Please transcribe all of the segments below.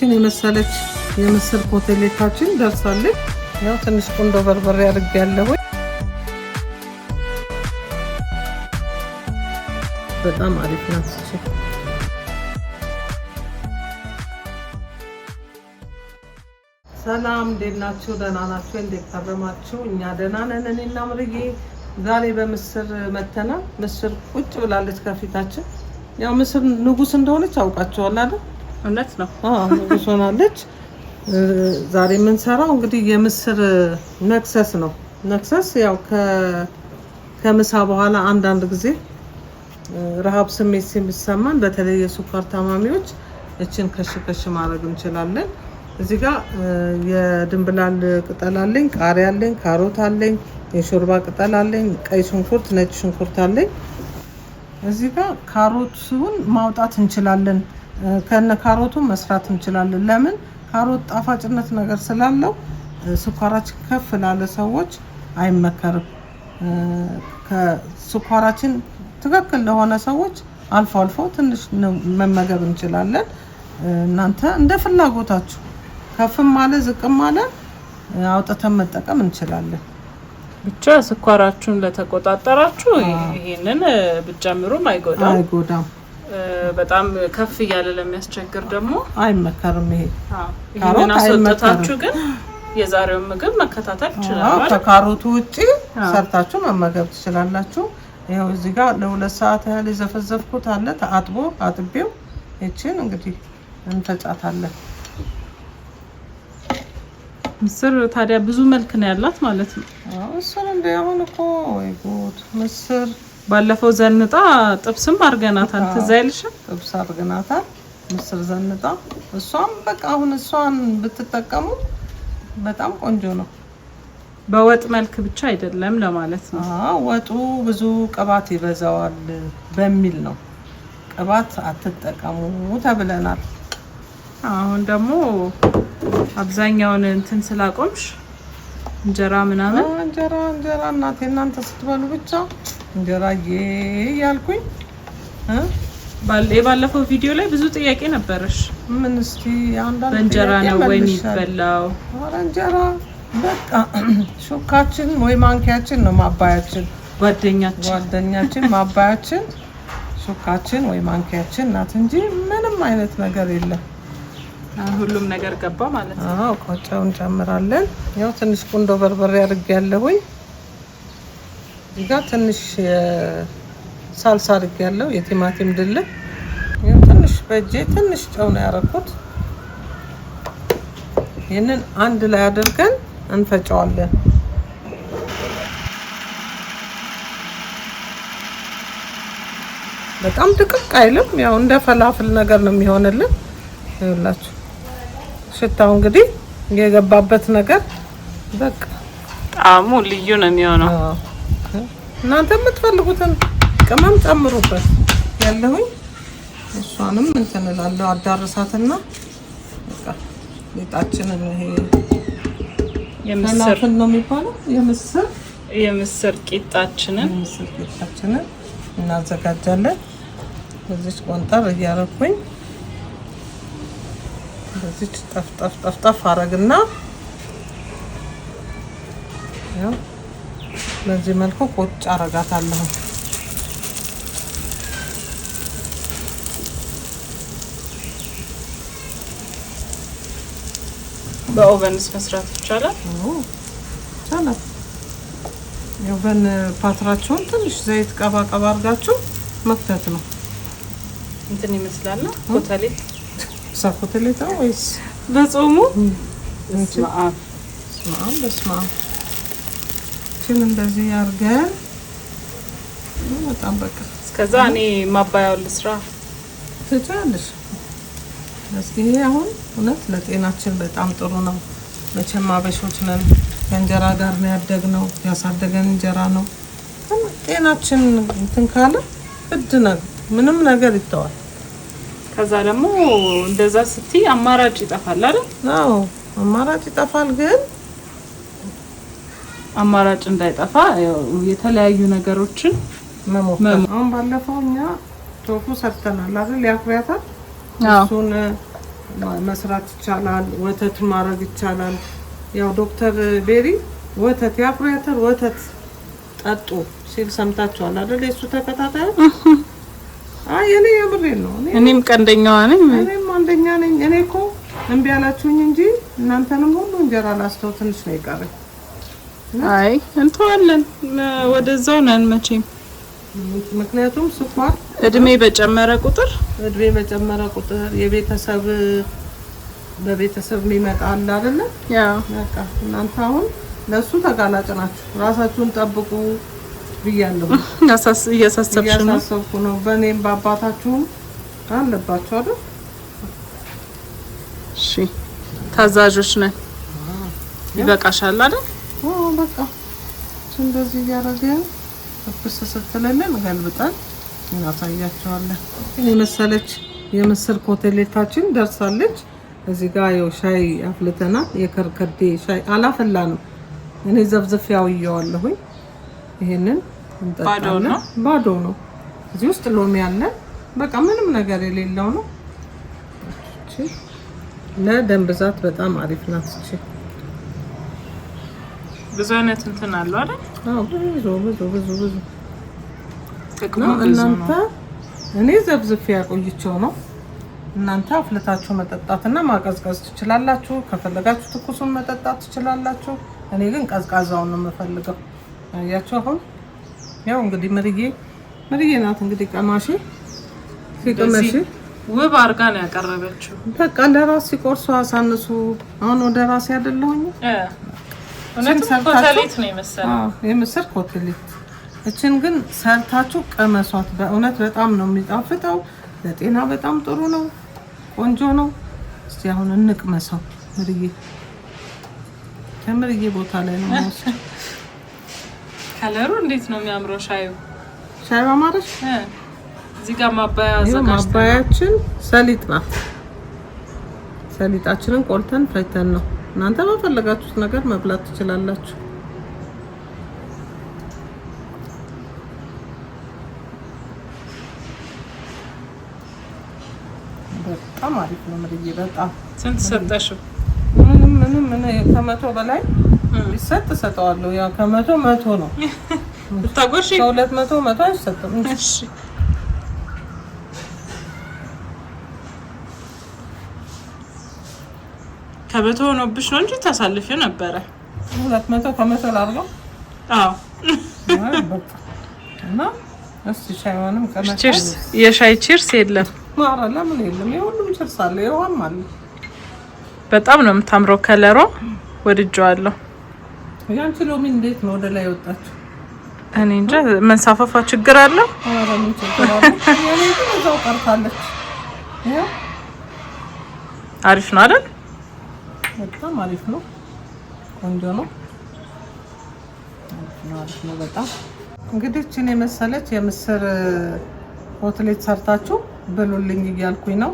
የመሰለች የምስር ኮቴሌታችን ደርሳለች። ያው ትንሽ ቁንዶ በርበሬ አድርጌያለሁ። በጣም አሪፍ ናት። ሰላም እንዴት ናችሁ? ደህና ናችሁ? እንዴት ከረማችሁ? እኛ ደህና ነን። እኔና ምርዬ ዛሬ በምስር መተናል። ምስር ቁጭ ብላለች ከፊታችን። ያው ምስር ንጉስ እንደሆነች አውቃችኋል አይደል? እውነት ነው። ንጉስ ሆናለች። ዛሬ የምንሰራው እንግዲህ የምስር መክሰስ ነው። መክሰስ ያው ከምሳ በኋላ አንዳንድ ጊዜ ረሃብ ስሜት ሲሰማን በተለይ የስኳር ታማሚዎች እችን ከሽ ማድረግ እንችላለን። እዚህ ጋር የድንብላል ቅጠል አለኝ፣ ቃሪያ አለኝ፣ ካሮት አለኝ፣ የሾርባ ቅጠል አለኝ፣ ቀይ ሽንኩርት፣ ነጭ ሽንኩርት አለኝ። እዚህ ጋር ካሮቱን ማውጣት እንችላለን፣ ከነ ካሮቱ መስራት እንችላለን። ለምን? ካሮት ጣፋጭነት ነገር ስላለው ስኳራችን ከፍ ላለ ሰዎች አይመከርም። ከስኳራችን ትክክል ለሆነ ሰዎች አልፎ አልፎ ትንሽ መመገብ እንችላለን። እናንተ እንደ ፍላጎታችሁ ከፍም ማለ ዝቅም ማለ አውጥተን መጠቀም እንችላለን። ብቻ ስኳራችሁን ለተቆጣጠራችሁ ይሄንን ብትጨምሩም አይጎዳም። በጣም ከፍ እያለ ለሚያስቸግር ደግሞ አይመከርም። ይሄንን አስወጥታችሁ ግን የዛሬውን ምግብ መከታተል ይችላል። ከካሮቱ ውጪ ሰርታችሁ መመገብ ትችላላችሁ። ይሄው እዚህ ጋር ለ2 ሰዓት ያህል የዘፈዘፍኩት አለ አጥቤው እቺን እንግዲህ እንፈጫታለን። ምስር ታዲያ ብዙ መልክ ነው ያላት ማለት ነው። ምስር እንደሆነ እኮ ወይ ጉድ! ምስር ባለፈው ዘንጣ ጥብስም አርገናታል። ትዝ አይልሽም? ጥብስ አርገናታል፣ ምስር ዘንጣ። እሷም በቃ አሁን እሷን ብትጠቀሙ በጣም ቆንጆ ነው። በወጥ መልክ ብቻ አይደለም ለማለት ነው። ወጡ ብዙ ቅባት ይበዛዋል በሚል ነው ቅባት አትጠቀሙ ተብለናል። አሁን ደግሞ አብዛኛውን እንትን ስላቆምሽ እንጀራ ምናምን እንጀራ እናቴ እናንተ ስትበሉ ብቻ እንጀራዬ ያልኩኝ የባለፈው ቪዲዮ ላይ ብዙ ጥያቄ ነበረሽ። ምን እስቲ አንዳንድ በእንጀራ ነው ወይ የሚበላው? ኧረ እንጀራ በቃ ሹካችን ወይ ማንኪያችን ነው ማባያችን። ጓደኛችን ማባያችን ሹካችን ወይ ማንኪያችን ናት እንጂ ምንም አይነት ነገር የለም። ሁሉም ነገር ገባ ማለት ነው። ቆጫውን እንጨምራለን። ያው ትንሽ ቁንዶ በርበሬ አድርጌያለሁ። እዚህ ጋር ትንሽ ሳልሳ አድርጌያለሁ፣ የቲማቲም ድልህ። ያው ትንሽ በእጄ ትንሽ ጨው ነው ያደረኩት። ይሄንን አንድ ላይ አድርገን እንፈጨዋለን። በጣም ድቅቅ አይልም። ያው እንደ ፈላፍል ነገር ነው የሚሆንልን። ይኸውላችሁ ሽታው እንግዲህ የገባበት ነገር በቃ ጣዕሙ ልዩ ነው የሚሆነው። እናንተ የምትፈልጉትን ቅመም ጨምሩበት። ያለሁኝ እሷንም እንትን እላለሁ አዳርሳትና በቃ ሊጣችንን ይሄ የምስር ነው የሚባለው የምስር ቂጣችንን እናዘጋጃለን። እዚች ቆንጠር እያረኩኝ በዚች ጠፍጠፍ አረግና ያው በዚህ መልኩ ቁጭ አረጋታለሁ። በኦቨንስ መስራት ይቻላል? ይቻላል። የኦቨን ፓትራችሁን ትንሽ ዘይት ቀባ አድርጋችሁ መክተት ነው። እንትን ይመስላል ኮተሌት ኮተሌት ነው ወይስ በጾሙ? በስመ አብ እቺን እንደዚህ አድርገን በጣም በቃ እስከዛ እኔ ማባያውን ልስራ ትችላለሽ። እስኪ ይሄ አሁን እውነት ለጤናችን በጣም ጥሩ ነው። መቼም አበሾች ነን፣ ከእንጀራ ጋር ነው ያደግነው፣ ያሳደገን እንጀራ ነው። ጤናችን እንትን ካለ ምንም ነገር ይተዋል። ከዛ ደግሞ እንደዛ ስትይ አማራጭ ይጠፋል አይደል? አዎ አማራጭ ይጠፋል። ግን አማራጭ እንዳይጠፋ የተለያዩ ነገሮችን መሞከር። አሁን ባለፈው እኛ ቶፉ ሰርተናል አይደል? ያፍሪያታል። እሱን መስራት ይቻላል። ወተት ማድረግ ይቻላል። ያው ዶክተር ቤሪ ወተት የአኩሪ አተር ወተት ጠጡ ሲል ሰምታችኋል አይደል? የሱ ተከታታይ እኔ የምሬን ነው። እኔም ቀንደኛዋ ነኝ። እኔም አንደኛ ነኝ። እኔ እኮ እምቢ አላችሁኝ እንጂ እናንተንም ሁሉ እንጀራ ላስተው ትንሽ ነው የቀረኝ። አይ እንተዋለን፣ ወደዛው ነን መቼም። ምክንያቱም ስኳር እድሜ በጨመረ ቁጥር የቤተሰብ በቤተሰብ ሊመጣ አለ አይደለ? ያ በቃ እናንተ አሁን ለሱ ተጋላጭ ናችሁ። ራሳችሁን ጠብቁ ብያለሁ። እያሳሰብኩ ነው። በእኔም በአባታችሁም አለባችሁ አይደል? እሺ ታዛዦች ነን። ይበቃሻል አይደል? በቃ እንደዚህ እያደረግን እብስ ስትለልን ገልብጠን እናሳያቸዋለን። የመሰለች የምስር ኮተሌታችን ደርሳለች። እዚህ ጋር ያው ሻይ አፍልተናል። የከርከዴ ሻይ አላፈላንም። እኔ ዘፍዘፍ ያውየዋለሁኝ። ይሄንን እንጠጣለን። ባዶ ነው። እዚህ ውስጥ ሎሚ አለ። በቃ ምንም ነገር የሌለው ነው። እቺ ለደም ብዛት በጣም አሪፍ ናት። እቺ ብዙ አይነት እንትን አለው አይደል? አዎ ብዙ ነው። እናንተ እኔ ዘብዝፍ ያቆይቸው ነው። እናንተ አፍልታችሁ መጠጣትና ማቀዝቀዝ ትችላላችሁ። ከፈለጋችሁ ትኩሱን መጠጣት ትችላላችሁ። እኔ ግን ቀዝቃዛውን ነው የምፈልገው። አያችሁ አሁን ያው እንግዲህ ምርዬ ናት እንግዲህ ቀማሽ ሲቀመሽ ውብ አርጋ ነው ያቀረበችው። በቃ ለራስ ሲቆርሱ አሳንሱ። አሁን ወደ ራስ ያደለሁኝ ኮተሌት ነው የመሰለው። የምስር ኮተሌት። እችን ግን ሰርታችሁ ቀመሷት። በእውነት በጣም ነው የሚጣፍጠው። ለጤና በጣም ጥሩ ነው። ቆንጆ ነው። እስቲ አሁን እንቅመሰው። ከምርዬ ቦታ ላይ ነው ማለት ከለሩ እንዴት ነው የሚያምረው! ሻዩ አማረሽ። እዚህ ጋር ማባያችን ሰሊጥ ናት። ሰሊጣችንን ቆልተን ፈጭተን ነው። እናንተ በፈለጋችሁት ነገር መብላት ትችላላችሁ። በጣም አሪፍ ነው ምርዬ። በጣም ስንት ሰጠሽው? ምንም ከመቶ በላይ ቢሰጥ እሰጠዋለሁ። ያው ከመቶ ነው። ብታጎርሺ ከ200 አይሰጥም። እሺ ከመቶ ሆኖብሽ ነው እንጂ ታሳልፊው ነበረ። 200 ከመቶ ላድርገው። አዎ እና እስቲ ሻይዋንም ቺርስ። የሻይ ቺርስ የለም። ማራ ለምን የለም? የሁሉም ቺርስ አለ። የውሃም አለ። በጣም ነው የምታምረው። ከለሯ ወድጄዋለሁ። ያንቺ ሎሚ እንዴት ነው ወደ ላይ ወጣችሁ? እኔ እንጃ መንሳፈፋ ችግር አለው። አረ ምን ችግር አለ? የኔ ግን እዛው ቀርታለች። አሪፍ ነው አይደል? በጣም አሪፍ ነው። ቆንጆ ነው። አሪፍ ነው በጣም። እንግዲህ እቺን የመሰለች የምስር ኮትሌት ሰርታችሁ ብሉልኝ እያልኩኝ ነው።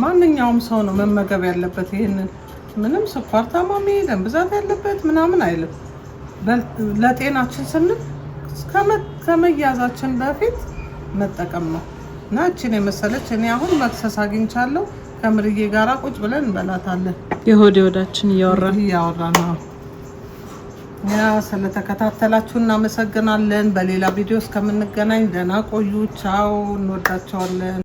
ማንኛውም ሰው ነው መመገብ ያለበት ይሄንን። ምንም ስኳር ታማሚ ደም ብዛት ያለበት ምናምን አይልም። ለጤናችን ስንል ከመያዛችን በፊት መጠቀም ነው። እና እቺን የመሰለች እኔ አሁን መክሰስ አግኝቻለሁ። ከምርዬ ጋራ ቁጭ ብለን እንበላታለን። የሆድ ወዳችን እያወራን ነው። ያ ስለተከታተላችሁ እናመሰግናለን። በሌላ ቪዲዮ እስከምንገናኝ ደህና ቆዩ። ቻው። እንወዳቸዋለን።